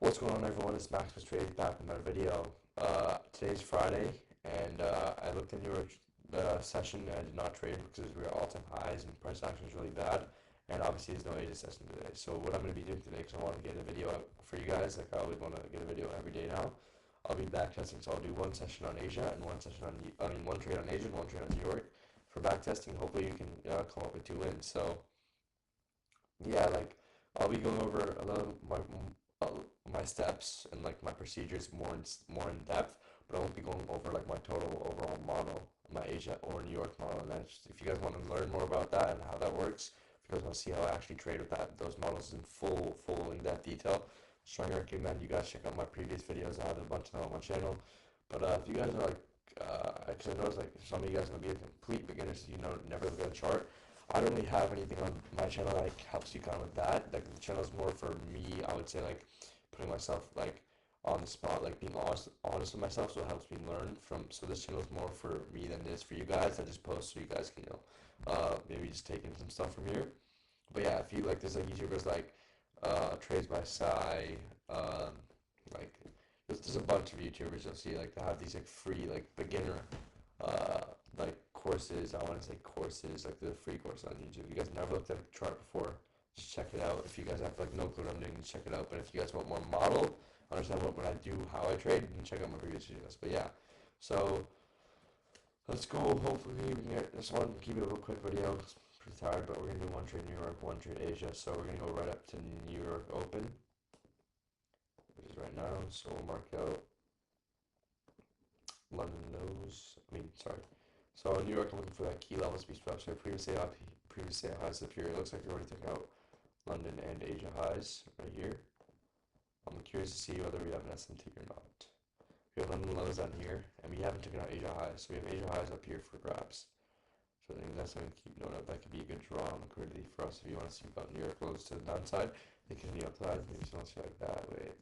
What's going on, everyone? It's Max with Trade back with another video. Today's Friday, and I looked into your session and I did not trade because we were all-time highs and price action is really bad. And obviously, there's no Asia session today. So what I'm going to be doing today, because I want to get a video out for you guys, like I always want to get a video every day now. I'll be back testing, so I'll do one session on Asia and one session on, one trade on Asia and one trade on New York for back testing. Hopefully, you can come up with two wins. So yeah, like I'll be going over a little uh, my steps and like my procedures more in depth, but I won't be going over like my total overall model, my Asia or New York model. And that's just, if you guys want to learn more about that and how that works, if you guys want to see how I actually trade with those models in full in-depth detail, strongly recommend you guys check out my previous videos. I have a bunch of them on my channel. But if you guys are like, actually I noticed like some of you guys are gonna be a complete beginners, never look at a chart. I don't really have anything on my channel that like helps you kind of with that. Like the channel is more for me. I would say like putting myself like on the spot, like being honest with myself, so it helps me learn from. So this channel is more for me than it is for you guys. I just post so you guys can maybe just take in some stuff from here. But yeah, if you like, there's like YouTubers like Trades by Sai, like there's a bunch of YouTubers you'll see like they have these like free like beginner uh, like courses. I want to say courses, like the free course on YouTube. If you guys never looked at a chart before, just check it out. If you guys have like no clue what I'm doing, just check it out. But if you guys want more model, understand what I do, how I trade, you can check out my previous videos. But yeah, so let's go. Hopefully we can get this one. Keep it a real quick video. It's pretty tired, but we're gonna do one trade New York, one trade Asia. So we're gonna go right up to New York Open, which is right now. So we'll mark out London lows. Sorry. So in New York, I'm looking for that key level to be swept. So previously highs up here. It looks like we already took out London and Asia highs right here. I'm curious to see whether we have an SMT or not. We have London lows down here, and we haven't taken out Asia highs. So we have Asia highs up here for grabs. So I think that's something to keep note of. That could be a good draw on liquidity for us if you want to see about New York lows to the downside. They can be upside. Maybe something like that. Wait,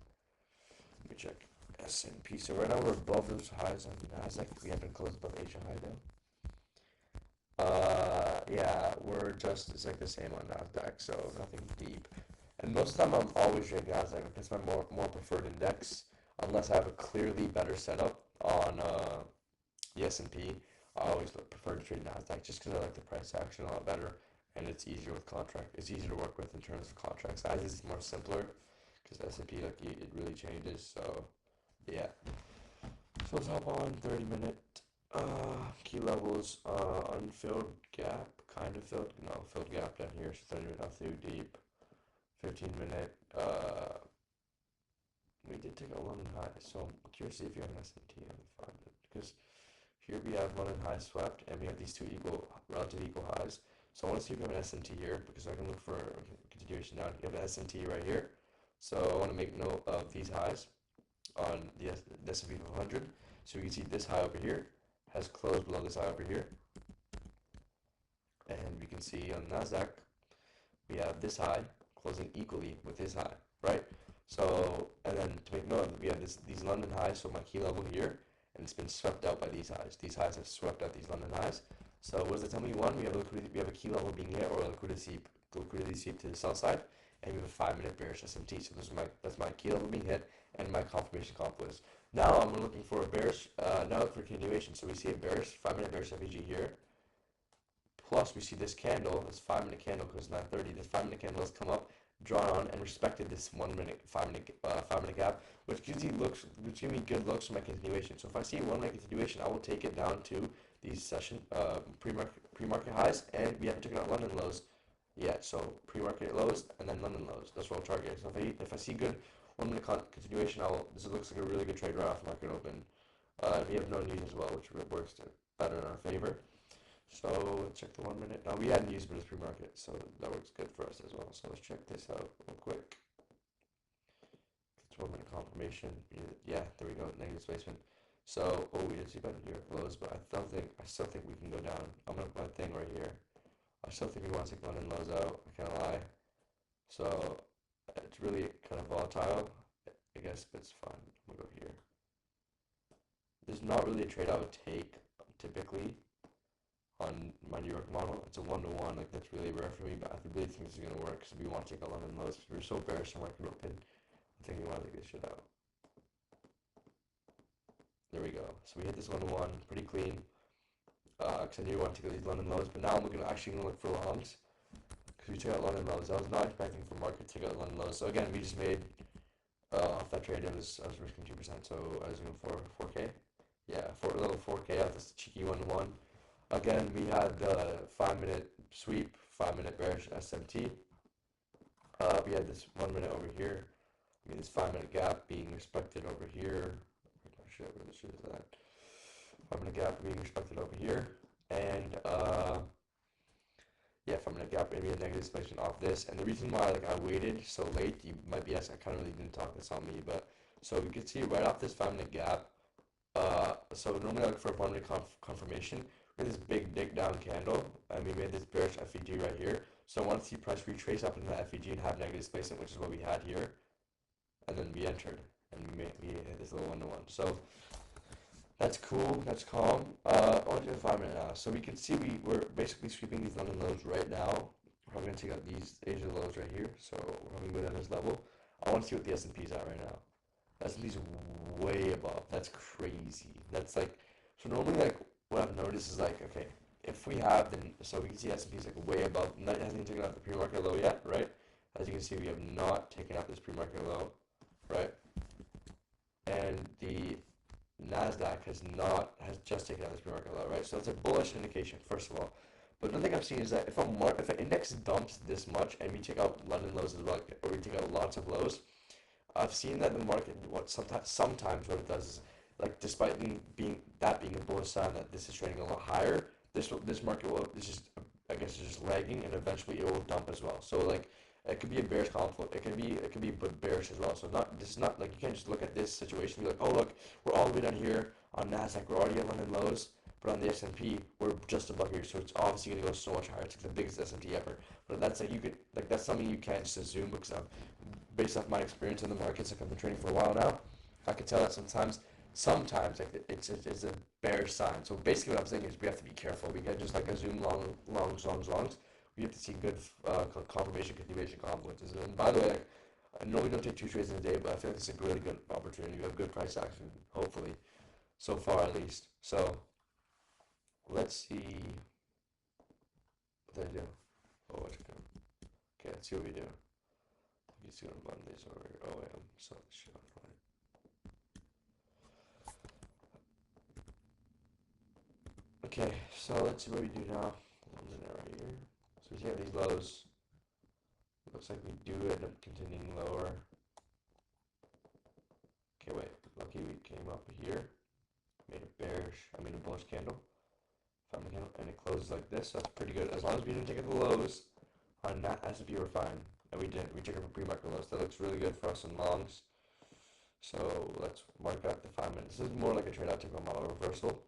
let me check. S&P. So right now we're above those highs on Nasdaq. We haven't closed above Asia high though. Yeah, it's like the same on Nasdaq, so nothing deep. And most of the time I'm always trading Nasdaq. It's my more preferred index, unless I have a clearly better setup on the S&P. I always prefer to trade Nasdaq just because I like the price action a lot better, and it's easier with contract. It's easier to work with in terms of contract sizes. It's more simpler because S&P like it really changes. So yeah. So let's hop on 30-minute key levels, unfilled gap, kind of filled, no, filled gap down here, so 30-minute not too deep, 15-minute, we did take a London high, so I'm curious to see if you have an S&T on the 5-minute, because here we have London high swept, and we have these two relative equal highs, so I want to see if you have an S&T here, because I can look for a continuation down. You have an S&T right here, so I want to make note of these highs on the S&P 500, so we can see this high over here has closed below this high over here, and we can see on Nasdaq we have this high closing equally with this high, right? So, and then to make note, we have these London highs, so my key level here, and it's been swept out by these highs. These highs have swept out these London highs. So what does that tell me? One, we have liquidity, we have a key level being hit, or a liquidity sweep to the sell side, and we have a 5-minute bearish S&T. So that's my key level being hit, and my confirmation comp was. Now I'm looking for a bearish, now for continuation. So we see a bearish, 5-minute bearish FEG here. Plus we see this candle, this 5-minute candle, because 9:30, this 5-minute candle has come up, drawn on, and respected this 1-minute, 5-minute gap, which gives me good looks for my continuation. So if I see a 1-minute continuation, I will take it down to these pre-market highs, and we haven't taken out London lows yet. So pre-market lows and then London lows. That's what I'll target. So if I see good 1-minute continuation, this looks like a really good trade right off market open. We have no news as well, which works better in our favor. So let's check the 1-minute. Now we had news, but it's pre-market, so that works good for us as well. So let's check this out real quick. It's 1-minute confirmation. Yeah, there we go. Negative displacement. So we didn't see about New York lows, but I still think we can go down. I'm gonna put my thing right here. I still think we want to take London lows out. I can't lie. So it's really kind of volatile, I guess, but it's fine. I'm gonna go here. There's not really a trade I would take typically on my New York model. It's a 1-to-1, like that's really rare for me, but I really think this is gonna work because we want to take a London lows. We're so bearish in market open. I think we want to take this shit out. There we go. So we hit this London one pretty clean. Because I knew I wanted to get these London lows, but now I'm actually gonna look for longs because we took out London lows. I was not expecting for market to take out London lows. So again, we just made off that trade. I was risking 2%, so I was doing 4K. Yeah, for a little 4K off this cheeky 1-1. Again, we had the 5-minute sweep, 5-minute bearish SMT. We had this 1 minute over here. I mean, this 5-minute gap being respected over here. Oh shit, where the shit is that? 5-minute gap being respected over here. And yeah, 5-minute gap, maybe a negative displacement off this. And the reason why I waited so late, you might be asking, I kind of really didn't talk this on me, but so we could see right off this 5-minute gap. So normally I look for a 1-minute confirmation. We had this big dig down candle, and we made this bearish FEG right here. So I want to see price retrace up into that FEG and have negative displacement, which is what we had here. And then we entered, and we hit this little 1-1. So that's cool, that's calm. I want to do the 5-minute now. So we can see we're basically sweeping these London lows right now. We're probably going to take out these Asia lows right here. So we're probably going to go down this level. I want to see what the S&P's at right now. S&P's way above. That's crazy. That's like, so normally what I've noticed is okay, if we have so we can see S&P's way above. It hasn't even taken out the pre-market low yet, right? As you can see, we have not taken out this pre-market low, right? And the NASDAQ has just taken out this pre-market low, right? So it's a bullish indication, first of all. But another thing I've seen is that if an index dumps this much and we take out London lows as well, or we take out lots of lows, I've seen that the market sometimes what it does is despite being a bullish sign that this is trading a lot higher, this market is just, I guess, is just lagging, and eventually it will dump as well. So it could be a bearish conflict. It could be bearish as well. So this is not you can't just look at this situation and be like, oh look, we're all the way down here on Nasdaq, we're already at London lows, but on the S&P we're just above here. So it's obviously going to go so much higher. It's the biggest S&P ever. But that's that's something you can't just assume, because based off my experience in the markets, I've been trading for a while now, I can tell that sometimes it's a bearish sign. So basically what I'm saying is we have to be careful. We can't just assume longs. We have to see good confirmation, continuation, confluences. And by the way, I know we don't take 2 trades in a day, but I feel like it's a really good opportunity. We have good price action, hopefully, so far at least. So let's see. What did I do? Oh, what did I do? Okay, let's see what we do. You see what I'm on this over here. Oh wait, I'm selling this shit online. Okay, so let's see what we do now. Right here. So we have these lows. Looks like we do end up continuing lower. Okay, wait. Lucky we came up here. Made a bullish candle. Found the candle, and it closes like this. So that's pretty good. As long as we didn't take out the lows on that S&P, we're fine. And we didn't. We took it for pre-market lows. That looks really good for us in longs. So let's mark out the 5 minutes. This is more like a trade out typical model reversal.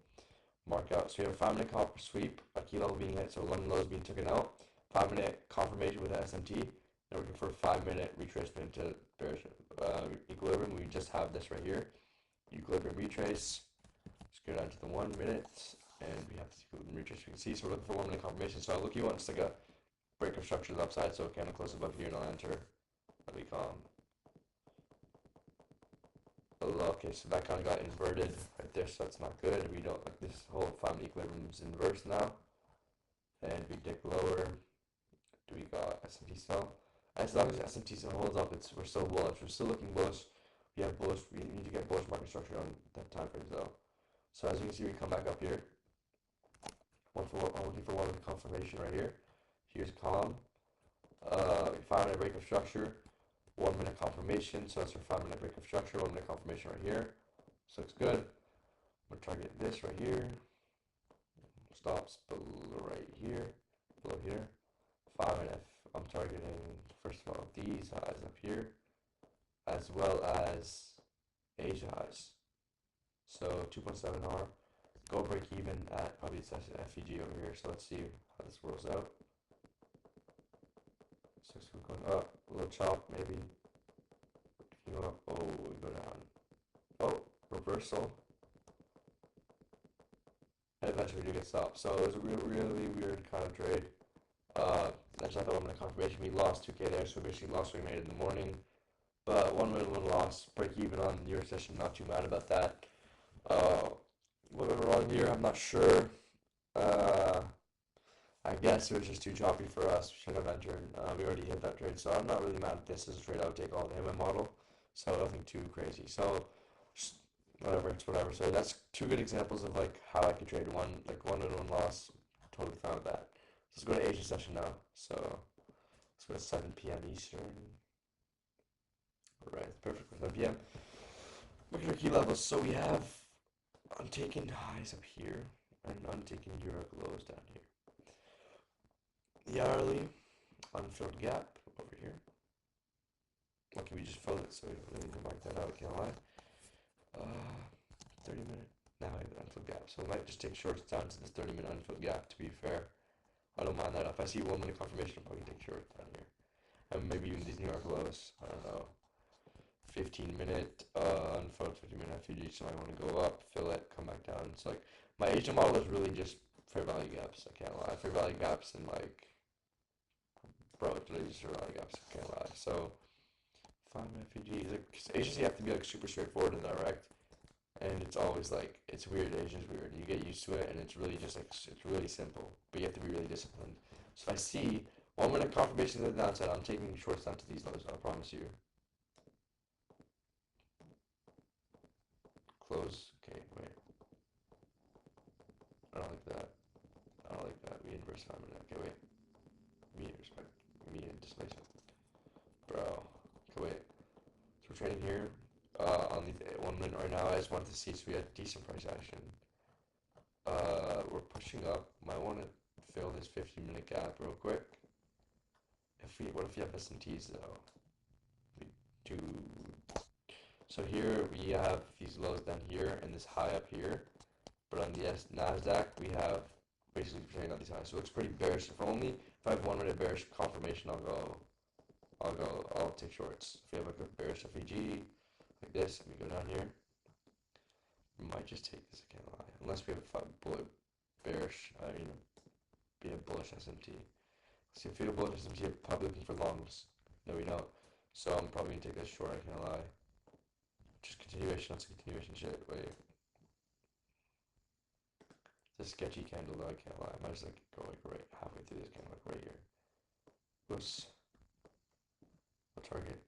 Mark out. So we have a 5-minute copper sweep, a key level being hit, so London lows being taken out. 5-minute confirmation with the SMT. Now we're looking for a 5-minute retracement to bearish equilibrium. We just have this right here. Equilibrium retrace. Let's go down to the 1 minute, and we have the equilibrium retrace. We can see. So we're looking for 1-minute confirmation. So I look, you want just a break of structure to the upside, so it kind of close above here, and I'll enter. That'll be calm. Okay, so that kind of got inverted right there, so that's not good. We don't like this whole 5-minute equilibrium is inverse now. And we dip lower. Do we got S&P still? As long as S&P still holds up, we're still bullish. We're still looking bullish. We need to get bullish market structure on that time frame though. So as you can see, we come back up here. I'm looking for 1-minute confirmation right here. Here's calm. We found a break of structure. 1-minute confirmation, so that's our 5-minute break of structure. 1-minute confirmation right here. So it's good. I'm gonna target this right here. Stops below right here, below here. 5-minute. I'm targeting first of all these highs up here, as well as Asia highs. So 2.7R. Go break even at probably this FEG over here. So let's see how this rolls out. So it's going up, a little chop maybe. Go up, oh, we go down. Oh, reversal. And eventually we do get stopped. So it was a really weird kind of trade. That's not the 1-minute confirmation. We lost 2K there, so we basically lost what we made in the morning. But one win, one loss, break even on your session. Not too mad about that. Uh, what went wrong here? I'm not sure. Uh, I guess it was just too choppy for us. We should have entered. We already hit that trade, so I'm not really mad at this as a trade. I would take all day in my model, so nothing too crazy. So just whatever, it's whatever. So that's two good examples of like how I could trade one win, one loss. Totally fine with that. Let's go to Asia session now. So let's go to 7 p.m. Eastern. All right, perfect for 7 p.m. Look at our key levels. So we have untaken highs up here and untaken Euro lows down here. The hourly unfilled gap over here. Okay, we just filled it, so we don't really need to mark that out, I can't lie. 30-minute, now I have an unfilled gap, so I might just take shorts down to this 30-minute unfilled gap, to be fair. I don't mind that. If I see 1 minute confirmation, I'll probably take shorts down here. And maybe even these New York lows, I don't know. 15-minute unfilled, 15-minute FUG, so I want to go up, fill it, come back down. It's like, my Asian model is really just fair value gaps, I can't lie. Fair value gaps and like, bro, it's really just fair value gaps, I can't lie. So, 5-minute FUG, like, Asians, you have to be like super straightforward and direct. And it's always like, it's weird, Asian's weird. You get used to it, and it's really just like, it's really simple. But you have to be really disciplined. So if I see 1 minute confirmation to the downside, I'm taking shorts down to these lows, I promise you. Close, okay, wait. I don't like that. I don't like that. We inverse 5 minute, okay, wait. Median displacement. Bro, okay, wait. So we're trading here. On the 1 minute right now, I just wanted to see so we had decent price action. We're pushing up. Might want to fill this 15-minute gap real quick. What if you have SMTs though? We do. So here we have these lows down here and this high up here, but on the Nasdaq we have basically trading on these highs. So it looks pretty bearish. If I have 1 minute bearish confirmation, I'll take shorts. If we have like a bearish FEG like this, and we go down here, we might just take this, I can't lie. Unless we have a bearish, be a bullish SMT. See if we have a bullish SMT, I'm probably looking for longs. No, we don't. So I'm probably gonna take this short, I can't lie. Just continuation, that's a continuation shit. Wait. It's a sketchy candle though, I can't lie. I might just like go like right halfway through this candle, like right here. Whoops. I'll target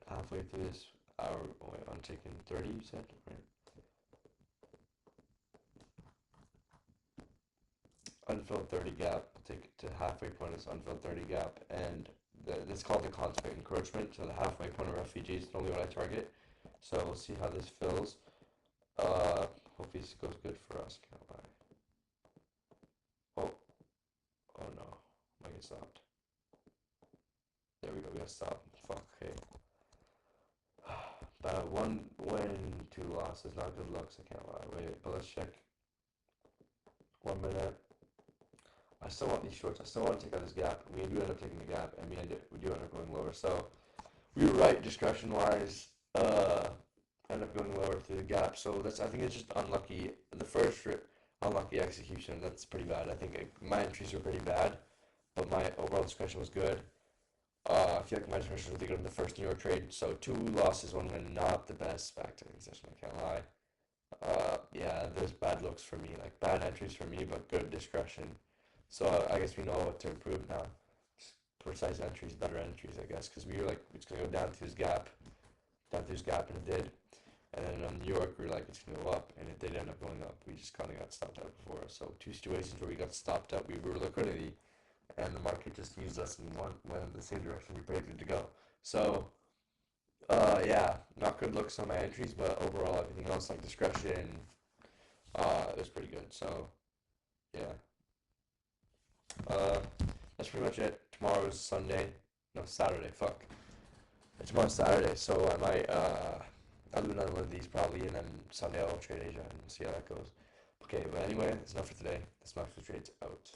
halfway through this hour. Oh wait, I'm taking 30, you said? Right. Unfilled 30 gap, take it to halfway point of this unfilled 30 gap, and it's called the consummate encroachment, so the halfway point of refugees is normally what I target. So we'll see how this fills. Hopefully this goes good for us, can't lie. Oh no, might get stopped. There we go, we got stopped. Fuck, okay. But 1 win, 2 losses, not good looks, I can't lie. Wait, but let's check. 1 minute. I still want these shorts. I still want to take out this gap. We do end up taking the gap, and we do end up going lower. So we were right discretion wise. End up going lower through the gap. So I think it's just unlucky. The first unlucky execution. That's pretty bad. I think my entries were pretty bad, but my overall discretion was good. I feel like my discretion was really good in the first New York trade. So 2 losses, 1 win. Not the best backtesting session. I can't lie. Yeah, there's bad looks for me, like bad entries for me, but good discretion. So I guess we know what to improve now. Precise entries, better entries, I guess, because we were like, it's gonna go down through this gap, and it did. And then on New York, we were like, it's gonna go up, and it did end up going up. We just kind of got stopped out before. So 2 situations where we got stopped out, we were liquidity, and the market just used us and went in the same direction we predicted to go. So yeah, not good looks on my entries, but overall everything else like discretion, it was pretty good. So yeah. That's pretty much it. Tomorrow is Sunday. No, Saturday. Fuck. Tomorrow's Saturday, so I might, I'll do another one of these probably, and then Sunday I'll trade Asia and see how that goes. Okay, but anyway, that's enough for today. That's enough for trades out.